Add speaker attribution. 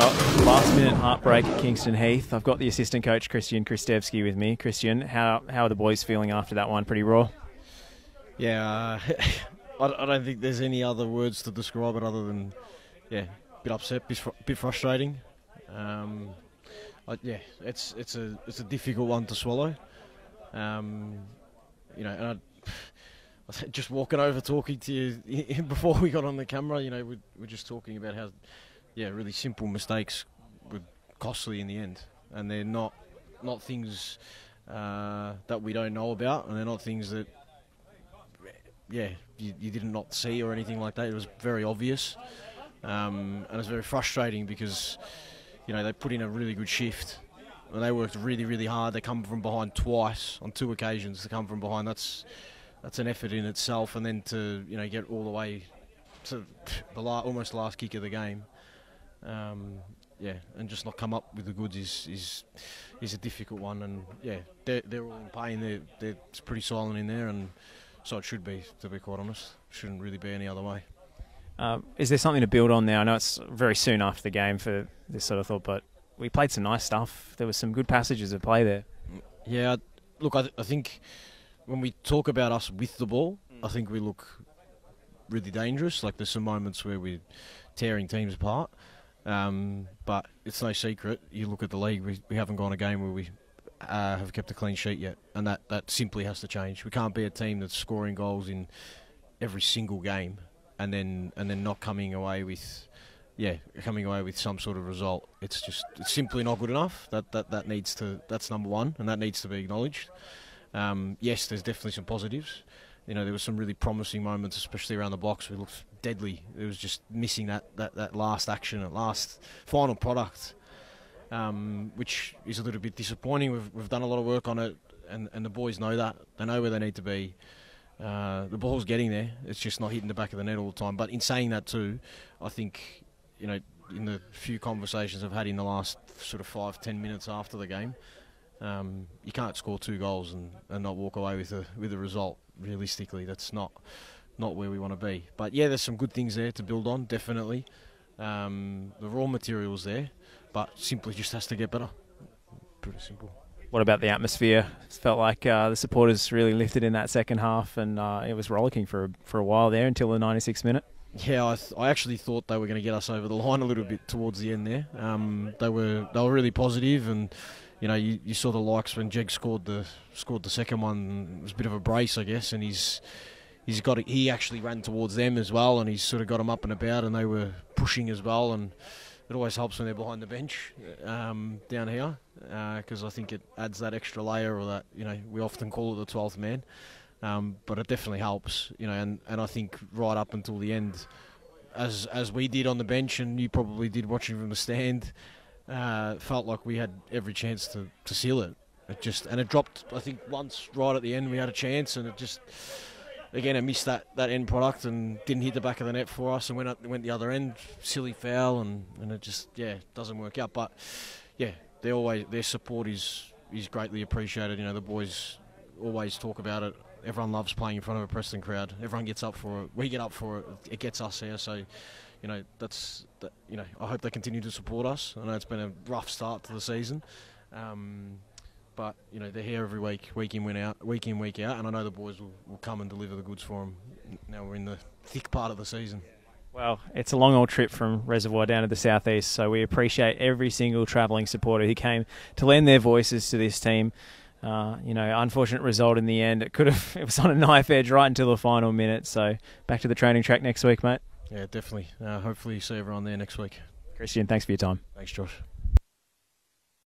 Speaker 1: Oh, last minute heartbreak at Kingston Heath. I've got the assistant coach Krstevski with me. Krstevski, how are the boys feeling after that one? Pretty raw?
Speaker 2: Yeah, I don't think there's any other words to describe it other than, yeah, a bit upset, bit frustrating. Yeah, it's a difficult one to swallow. You know, and I just walking over talking to you before we got on the camera, you know, we're just talking about how, yeah, really simple mistakes were costly in the end, and they're not things that we don't know about, and they're not things that, yeah, you did not see or anything like that. It was very obvious, and it's very frustrating because, you know, they put in a really good shift, and they worked really, really hard. They come from behind twice on 2 occasions to come from behind. That's an effort in itself, and then to, you know, get all the way to the almost last kick of the game. Yeah, and just not come up with the goods is a difficult one, and yeah, they're all in pain. They're pretty silent in there, and so it should be, to be quite honest. Shouldn't really be any other way.
Speaker 1: Is there something to build on now? I know it's very soon after the game for this sort of thought, but we played some nice stuff. There were some good passages of play there.
Speaker 2: Yeah, look, I think when we talk about us with the ball, I think we look really dangerous. Like, there's some moments where we're tearing teams apart. But it's no secret. You look at the league, we haven't gone a game where we have kept a clean sheet yet, and that simply has to change. We can't be a team that's scoring goals in every single game and then not coming away with some sort of result. It's simply not good enough. That's number one, and that needs to be acknowledged. Yes, there's definitely some positives. You know, there were some really promising moments, especially around the box. We looked deadly. It was just missing that last action, that last final product, which is a little bit disappointing. We've done a lot of work on it, and the boys know that. They know where they need to be. The ball's getting there. It's just not hitting the back of the net all the time. But in saying that too, I think, you know, in the few conversations I've had in the last sort of 5-10 minutes after the game, you can't score 2 goals and not walk away with a result. Realistically, that's not where we want to be. But yeah, there's some good things there to build on, definitely. The raw material's there, but simply just has to get better. Pretty simple.
Speaker 1: What about the atmosphere? It felt like the supporters really lifted in that second half, and it was rollicking for a while there until the 96th minute.
Speaker 2: Yeah, I actually thought they were going to get us over the line a little bit towards the end there. They were really positive, and you know, you saw the likes when Jeg scored the second one. It was a bit of a brace, I guess, and he actually ran towards them as well, and he's sort of got them up and about, and they were pushing as well. And it always helps when they're behind the bench down here, because I think it adds that extra layer, or that, you know, we often call it the 12th man, but it definitely helps, you know. And I think right up until the end, as we did on the bench, and you probably did watching from the stand. Felt like we had every chance to seal it. It dropped, I think, once right at the end. We had a chance, and it missed that end product and didn't hit the back of the net for us, and went the other end. Silly foul, and it just, yeah, doesn't work out. But yeah, their support is greatly appreciated. You know, the boys always talk about it. Everyone loves playing in front of a Preston crowd. Everyone gets up for it. We get up for it. It gets us there. So, you know, you know, I hope they continue to support us. I know it's been a rough start to the season, but you know, they're here every week in, week out, and I know the boys will come and deliver the goods for them. Now we're in the thick part of the season.
Speaker 1: Well, it's a long old trip from Reservoir down to the southeast, so we appreciate every single travelling supporter who came to lend their voices to this team. You know, unfortunate result in the end. It was on a knife edge right until the final minute. So back to the training track next week, mate.
Speaker 2: Yeah, definitely. Hopefully you see everyone there next week.
Speaker 1: Crisdion, thanks for your time.
Speaker 2: Thanks, Josh.